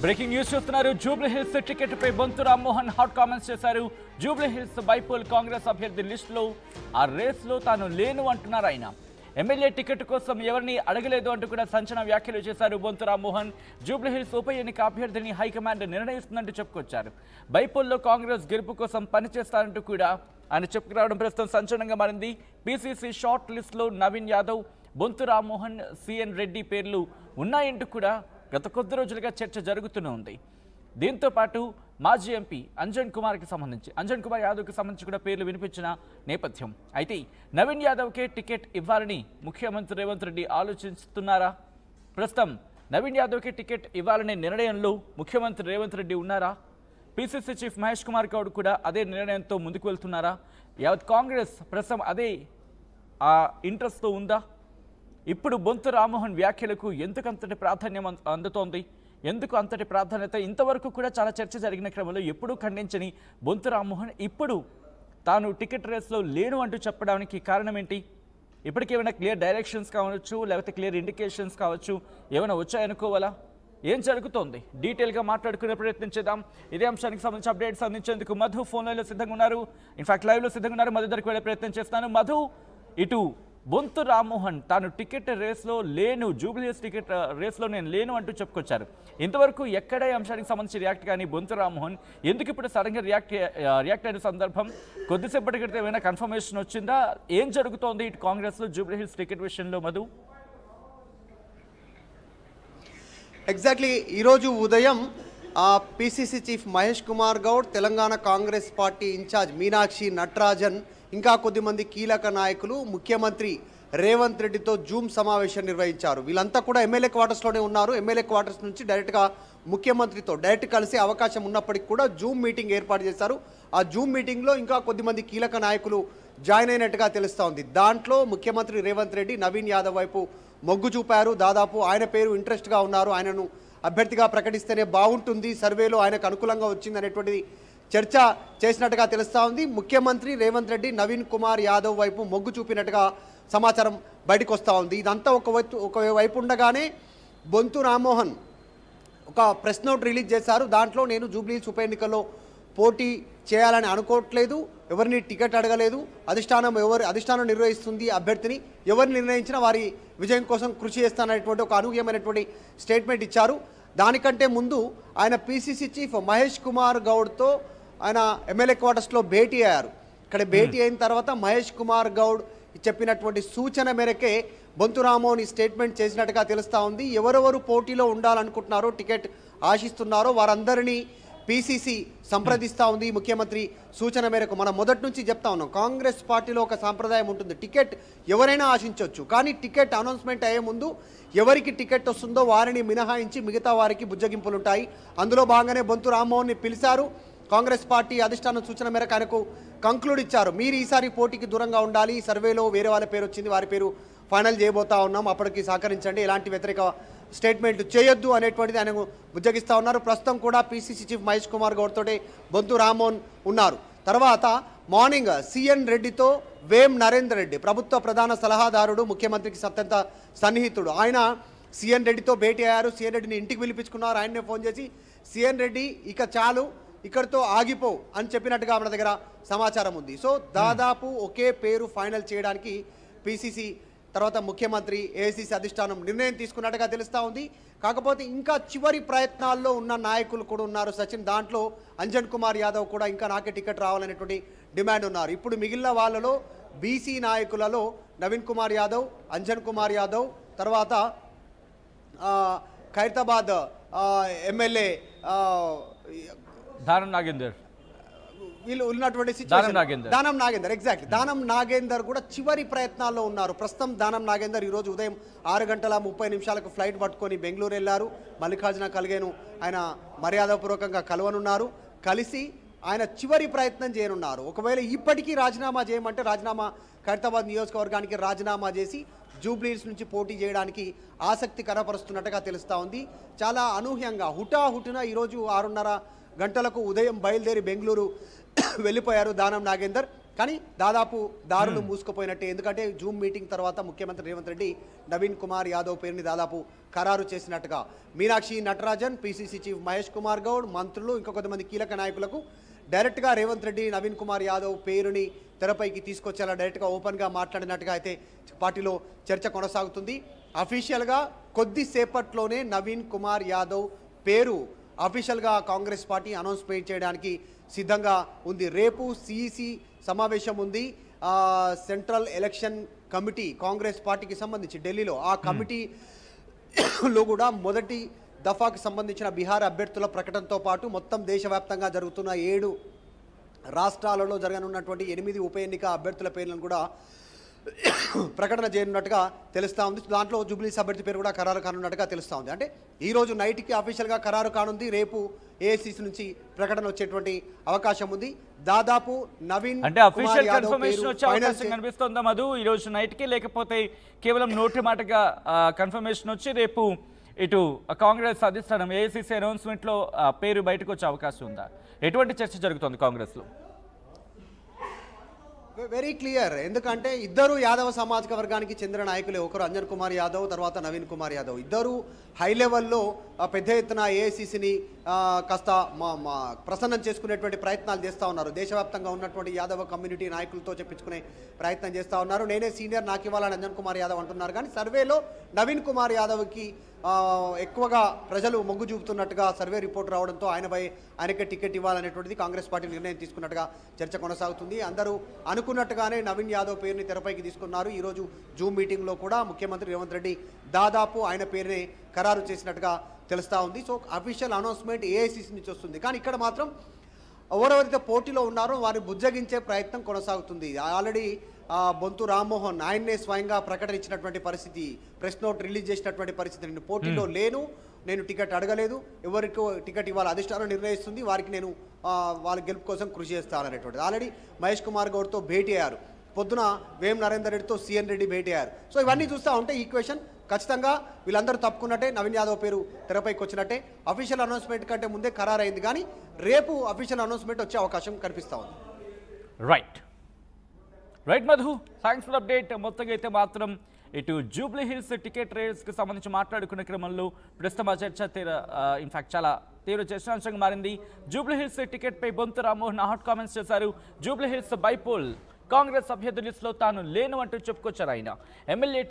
Breaking news చూస్తున్నారు. Jubilee hills ticket పై Bonthu Rammohan hot comments చేశారు. Jubilee Hills bypoll Congress అభ్యర్థి లిస్టులో ఆ రేస్లో తాను లేను అంటున్నారు ఆయన. ఎమ్మెల్యే టికెట్ కోసం ఎవరిని అడగలేదు అంటూ కూడా సంచలన వ్యాఖ్యలు చేశారు బొంతు రామ్మోహన్. జూబ్లీ హిల్స్ ఉప ఎన్నిక అభ్యర్థిని హైకమాండ్ నిర్ణయిస్తుందంటూ చెప్పుకొచ్చారు. బైపోల్లో కాంగ్రెస్ గెలుపు కోసం పనిచేస్తారంటూ కూడా ఆయన చెప్పుకురావడం ప్రస్తుతం సంచలనంగా మారింది. పీసీసీ షార్ట్ లిస్టులో నవీన్ యాదవ్, బొంతు రామ్మోహన్, సిఎన్ రెడ్డి పేర్లు ఉన్నాయంటూ కూడా గత కొద్ది రోజులుగా చర్చ జరుగుతూనే ఉంది. దీంతో పాటు మాజీ ఎంపీ అంజన్ కుమార్ యాదవ్కి సంబంధించి కూడా పేర్లు వినిపించిన నేపథ్యం. అయితే నవీన్ యాదవ్కే టికెట్ ఇవ్వాలని ముఖ్యమంత్రి రేవంత్ రెడ్డి ఆలోచిస్తున్నారా? ప్రస్తుతం నవీన్ యాదవ్కి టికెట్ ఇవ్వాలనే నిర్ణయంలో ముఖ్యమంత్రి రేవంత్ రెడ్డి ఉన్నారా? పీసీసీ చీఫ్ మహేష్ కుమార్ గౌడ్ కూడా అదే నిర్ణయంతో ముందుకు వెళ్తున్నారా? యావత్ కాంగ్రెస్ ప్రస్తుతం అదే ఇంట్రెస్ట్తో ఉందా? ఇప్పుడు బొంతు రామ్మోహన్ వ్యాఖ్యలకు ఎందుకంతటి ప్రాధాన్యం అందుతోంది? ఎందుకు అంతటి ప్రాధాన్యత? ఇంతవరకు కూడా చాలా చర్చ జరిగిన క్రమంలో ఎప్పుడూ ఖండించని బొంతు రామ్మోహన్ ఇప్పుడు తాను టికెట్ రేస్లో లేను అంటూ చెప్పడానికి కారణం ఏంటి? ఇప్పటికేమైనా క్లియర్ డైరెక్షన్స్ కావచ్చు, లేకపోతే క్లియర్ ఇండికేషన్స్ కావచ్చు, ఏమైనా వచ్చాయనుకోవాలా? ఏం జరుగుతోంది? డీటెయిల్గా మాట్లాడుకునే ప్రయత్నం చేద్దాం. ఇదే అంశానికి సంబంధించి అప్డేట్స్ అందించేందుకు మధు ఫోన్ లైన్లో సిద్ధంగా ఉన్నారు. ఇన్ఫాక్ట్ లైవ్లో సిద్ధంగా ఉన్నారు. మధు దగ్గరికి వెళ్ళే ప్రయత్నం చేస్తాను. మధు, ఇటు బొంతు రామ్మోహన్ తాను టికెట్ రేస్లో లేను, జూబ్లీ హిల్స్ టికెట్ రేస్లో నేను లేను అంటూ చెప్పుకొచ్చారు. ఇంతవరకు ఎక్కడ ఈ అంశానికి సంబంధించి రియాక్ట్ కానీ బొంతు రామ్మోహన్ ఎందుకు ఇప్పుడు సడన్గా రియాక్ట్ అయిన సందర్భం? కొద్దిసేపటి క్రితం ఏమైనా కన్ఫర్మేషన్ వచ్చిందా? ఏం జరుగుతోంది ఇటు కాంగ్రెస్లో జూబ్లీ హిల్స్ టికెట్ విషయంలో మధు? ఎగ్జాక్ట్లీ ఈరోజు ఉదయం PCC chief Mahesh Kumar Goud, Telangana Congress party incharge Meenakshi Natarajan, ఇంకా కొద్దిమంది కీలక నాయకులు ముఖ్యమంత్రి రేవంత్ రెడ్డితో జూమ్ సమావేశం నిర్వహించారు. వీళ్ళంతా కూడా ఎమ్మెల్యే క్వార్టర్స్లోనే ఉన్నారు. ఎమ్మెల్యే క్వార్టర్స్ నుంచి డైరెక్ట్గా ముఖ్యమంత్రితో డైరెక్ట్ కలిసే అవకాశం ఉన్నప్పటికీ కూడా జూమ్ మీటింగ్ ఏర్పాటు చేశారు. ఆ జూమ్ మీటింగ్లో ఇంకా కొద్దిమంది కీలక నాయకులు జాయిన్ అయినట్టుగా తెలుస్తూ ఉంది. దాంట్లో ముఖ్యమంత్రి రేవంత్ రెడ్డి నవీన్ యాదవ్ వైపు మొగ్గు చూపారు. దాదాపు ఆయన పేరు ఇంట్రెస్ట్గా ఉన్నారు, ఆయనను అభ్యర్థిగా ప్రకటిస్తేనే బాగుంటుంది, సర్వేలో ఆయనకు అనుకూలంగా వచ్చింది అనేటువంటిది చర్చ చేసినట్టుగా తెలుస్తూ ఉంది. ముఖ్యమంత్రి రేవంత్ రెడ్డి నవీన్ కుమార్ యాదవ్ వైపు మొగ్గు చూపినట్టుగా సమాచారం బయటకు వస్తూ ఉంది. ఇదంతా ఒకవైపు ఉండగానే బొంతు రామ్మోహన్ ఒక ప్రెస్ నోట్ రిలీజ్ చేశారు. దాంట్లో నేను జూబ్లీ హిల్స్ ఉప ఎన్నికల్లో పోటీ చేయాలని అనుకోవట్లేదు, ఎవరిని టికెట్ అడగలేదు, అధిష్టానం నిర్వహిస్తుంది అభ్యర్థిని, ఎవరిని నిర్ణయించినా వారి విజయం కోసం కృషి చేస్తాననేటువంటి ఒక అనూహ్యమైనటువంటి స్టేట్మెంట్ ఇచ్చారు. దానికంటే ముందు ఆయన పీసీసీ చీఫ్ మహేష్ కుమార్ గౌడ్తో ఆయన ఎమ్మెల్యే క్వార్టర్స్లో భేటీ అయ్యారు. ఇక్కడ భేటీ అయిన తర్వాత మహేష్ కుమార్ గౌడ్ చెప్పినటువంటి సూచన మేరకే బొంతు రామ్మోహన్ స్టేట్మెంట్ చేసినట్టుగా తెలుస్తూ ఉంది. ఎవరెవరు పోటీలో ఉండాలనుకుంటున్నారో, టికెట్ ఆశిస్తున్నారో వారందరినీ పీసీసీ సంప్రదిస్తూ ఉంది. ముఖ్యమంత్రి సూచన మేరకు మనం మొదటి నుంచి చెప్తా ఉన్నాం, కాంగ్రెస్ పార్టీలో ఒక సాంప్రదాయం ఉంటుంది, టికెట్ ఎవరైనా ఆశించవచ్చు, కానీ టికెట్ అనౌన్స్మెంట్ అయ్యే ముందు ఎవరికి టికెట్ వస్తుందో వారిని మినహాయించి మిగతా వారికి బుజ్జగింపులు ఉంటాయి. అందులో భాగంగానే బొంతు రామ్మోహన్ని పిలిచారు. కాంగ్రెస్ పార్టీ అధిష్టానం సూచన మేరకు ఆయనకు కంక్లూడ్ ఇచ్చారు, మీరు ఈసారి పోటీకి దూరంగా ఉండాలి, సర్వేలో వేరే వాళ్ళ పేరు వచ్చింది, వారి పేరు ఫైనల్ చేయబోతా ఉన్నాం, అప్పటికి సహకరించండి, ఎలాంటి వ్యతిరేక స్టేట్మెంట్ చేయొద్దు అనేటువంటిది ఆయనకు బుజ్జగిస్తూ ఉన్నారు. ప్రస్తుతం కూడా పీసీసీ చీఫ్ మహేష్ కుమార్ గౌడ్ తోటే బొంతు రామ్మోహన్ ఉన్నారు. తర్వాత మార్నింగ్ సిఎన్ రెడ్డితో వేం నరేందర్ రెడ్డి, ప్రభుత్వ ప్రధాన సలహాదారుడు, ముఖ్యమంత్రికి అత్యంత సన్నిహితుడు, ఆయన సిఎన్ రెడ్డితో భేటీ అయ్యారు. సిఎన్ రెడ్డిని ఇంటికి పిలిపించుకున్నారు. ఆయన్నే ఫోన్ చేసి సిఎన్ రెడ్డి ఇక చాలు, ఇక్కడితో ఆగిపో అని చెప్పినట్టుగా మన దగ్గర సమాచారం ఉంది. సో దాదాపు ఒకే పేరు ఫైనల్ చేయడానికి పీసీసీ తర్వాత ముఖ్యమంత్రి, ఏఐసీసీ అధిష్టానం నిర్ణయం తీసుకున్నట్టుగా తెలుస్తూ ఉంది. కాకపోతే ఇంకా చివరి ప్రయత్నాల్లో ఉన్న నాయకులు కూడా ఉన్నారు సచిన్. దాంట్లో అంజన్ కుమార్ యాదవ్ కూడా ఇంకా నాకే టికెట్ రావాలనేటువంటి డిమాండ్ ఉన్నారు. ఇప్పుడు మిగిలిన వాళ్ళలో బీసీ నాయకులలో నవీన్ కుమార్ యాదవ్, అంజన్ కుమార్ యాదవ్, తర్వాత ఖైరతాబాద్ ఎమ్మెల్యే దానం నాగేందర్, వీళ్ళు ఉన్నటువంటి దానం నాగేందర్, ఎగ్జాక్ట్లీ దానం నాగేందర్ కూడా చివరి ప్రయత్నాల్లో ఉన్నారు. ప్రస్తుతం దానం నాగేందర్ ఈరోజు ఉదయం 6:30 ఫ్లైట్ పట్టుకొని బెంగళూరు వెళ్ళారు. మల్లికార్జున ఖర్గేను ఆయన మర్యాదపూర్వకంగా కలవనున్నారు. కలిసి ఆయన చివరి ప్రయత్నం చేయనున్నారు. ఒకవేళ ఇప్పటికీ రాజీనామా చేయమంటే ఖైరతాబాద్ నియోజకవర్గానికి రాజీనామా చేసి జూబ్లీ హిల్స్ నుంచి పోటీ చేయడానికి ఆసక్తి కనపరుస్తున్నట్టుగా తెలుస్తూ ఉంది. చాలా అనూహ్యంగా హుటాహుటిన ఈరోజు 6:30 గంటలకు ఉదయం బయలుదేరి బెంగళూరు వెళ్ళిపోయారు దానం నాగేందర్. కానీ దాదాపు దారులు మూసుకుపోయినట్టే. ఎందుకంటే జూమ్ మీటింగ్ తర్వాత ముఖ్యమంత్రి రేవంత్ రెడ్డి నవీన్ కుమార్ యాదవ్ పేరుని దాదాపు ఖరారు చేసినట్టుగా మీనాక్షి నటరాజన్, పిసిసి చీఫ్ మహేష్ కుమార్ గౌడ్, మంత్రులు ఇంకా కొంతమంది కీలక నాయకులకు డైరెక్ట్గా రేవంత్ రెడ్డి నవీన్ కుమార్ యాదవ్ పేరుని తెరపైకి తీసుకొచ్చేలా డైరెక్ట్గా ఓపెన్గా మాట్లాడినట్టుగా అయితే పార్టీలో చర్చ కొనసాగుతుంది. అఫీషియల్గా కొద్దిసేపట్లోనే నవీన్ కుమార్ యాదవ్ పేరు అఫీషియల్గా కాంగ్రెస్ పార్టీ అనౌన్స్మెంట్ చేయడానికి సిద్ధంగా ఉంది. రేపు సిఈసి సమావేశం ఉంది. సెంట్రల్ ఎలక్షన్ కమిటీ కాంగ్రెస్ పార్టీకి సంబంధించి ఢిల్లీలో ఆ కమిటీలో కూడా మొదటి దఫాకి సంబంధించిన బీహార్ అభ్యర్థుల ప్రకటనతో పాటు మొత్తం దేశవ్యాప్తంగా జరుగుతున్న 7 రాష్ట్రాలలో జరగనున్నటువంటి 8 ఉప ఎన్నిక అభ్యర్థుల పేర్లను కూడా ప్రకటన చేయనున్నట్టుగా తెలుస్తూ ఉంది. దాంట్లో జూబ్లీస్ అభ్యర్థి పేరు కూడా ఖరారు కానున్నట్టుగా తెలుస్తూ ఉంది. అంటే ఈరోజు నైట్కి అఫీషియల్గా ఖరారు కానుంది. రేపు ఏఐసిసి నుంచి ప్రకటన వచ్చేటువంటి అవకాశం ఉంది. దాదాపు నవీన్ అంటే అఫీషియల్ కన్ఫర్మేషన్ వచ్చే అవకాశం కనిపిస్తుందా మధు ఈ రోజు నైట్కి, లేకపోతే కేవలం నోటి మాటగా కన్ఫర్మేషన్ వచ్చి రేపు ఇటు కాంగ్రెస్ అధిష్టానం ఏఐసిసి అనౌన్స్మెంట్లో పేరు బయటకు వచ్చే అవకాశం ఉందా? ఎటువంటి చర్చ జరుగుతుంది కాంగ్రెస్లో? Very clear. ఎందుకంటే ఇద్దరు యాదవ సామాజిక వర్గానికి చెందిన నాయకులే. ఒకరు అంజన్ కుమార్ యాదవ్, తర్వాత నవీన్ కుమార్ యాదవ్. ఇద్దరు హై లెవెల్లో పెద్ద ఎత్తున ఏఐసిసిని కాస్త ప్రసన్నం చేసుకునేటువంటి ప్రయత్నాలు చేస్తూ ఉన్నారు. దేశవ్యాప్తంగా ఉన్నటువంటి యాదవ కమ్యూనిటీ నాయకులతో చెప్పించుకునే ప్రయత్నం చేస్తూ ఉన్నారు. నేనే సీనియర్, నాకు ఇవ్వాలని అంజన్ కుమార్ యాదవ్ అంటున్నారు. కానీ సర్వేలో నవీన్ కుమార్ యాదవ్కి ఎక్కువగా ప్రజలు మొగ్గు చూపుతున్నట్టుగా సర్వే రిపోర్ట్ రావడంతో ఆయనకే టికెట్ ఇవ్వాలనేటువంటిది కాంగ్రెస్ పార్టీ నిర్ణయం తీసుకున్నట్టుగా చర్చ కొనసాగుతుంది. అందరూ అనుకున్నట్టుగానే నవీన్ యాదవ్ పేరుని తెరపైకి తీసుకున్నారు. ఈరోజు జూమ్ మీటింగ్లో కూడా ముఖ్యమంత్రి రేవంత్ రెడ్డి దాదాపు ఆయన పేరుని ఖరారు చేసినట్టుగా తెలుస్తూ ఉంది. సో అఫీషియల్ అనౌన్స్మెంట్ ఏఐసిసి నుంచి వస్తుంది. కానీ ఇక్కడ మాత్రం ఎవరెవరైతే పోటీలో ఉన్నారో వారిని బుజ్జగించే ప్రయత్నం కొనసాగుతుంది. ఆల్రెడీ బొంతు రామ్మోహన్ ఆయన్నే స్వయంగా ప్రకటన ఇచ్చినటువంటి పరిస్థితి, ప్రెస్ నోట్ రిలీజ్ చేసినటువంటి పరిస్థితి. నేను పోటీలో లేను, నేను టికెట్ అడగలేదు, ఎవరికి టికెట్ ఇవ్వాలి అధిష్టానం నిర్ణయిస్తుంది, వారికి నేను వాళ్ళ గెలుపు కోసం కృషి చేస్తాననేటువంటిది. ఆల్రెడీ మహేష్ కుమార్ గౌడ్తో భేటీ అయ్యారు. పొద్దున వేం నరేందర్ రెడ్డితో సిఎన్ రెడ్డి భేటీ అయ్యారు. సో ఇవన్నీ చూస్తూ ఉంటే ఈక్వేషన్ ఖచ్చితంగా వీళ్ళందరూ తప్పుకున్నట్టే, నవీన్ యాదవ్ పేరు తెరపైకి వచ్చినట్టే. అఫీషియల్ అనౌన్స్మెంట్ కంటే ముందే ఖరారైంది. కానీ రేపు అఫీషియల్ అనౌన్స్మెంట్ వచ్చే అవకాశం కనిపిస్తూ ఉంది. Right Madhu, thanks for update. మొత్తంగా అయితే మాత్రం ఇటు జూబ్లీ హిల్స్ టికెట్ రేస్కి సంబంధించి మాట్లాడుకునే క్రమంలో ప్రస్తుతం ఆ చర్చ ఇన్ఫాక్ట్ చాలా తీవ్ర చర్చాంశంగా మారింది. జూబ్లీ హిల్స్ టికెట్పై బొంతు రామ్మోహన్ హాట్ కామెంట్స్ చేశారు. జూబ్లీ హిల్స్ బైపోల్ కాంగ్రెస్ అభ్యర్థి లిస్టులో తాను లేను అంటూ చెప్పుకొచ్చారు ఆయన. ఎమ్మెల్యే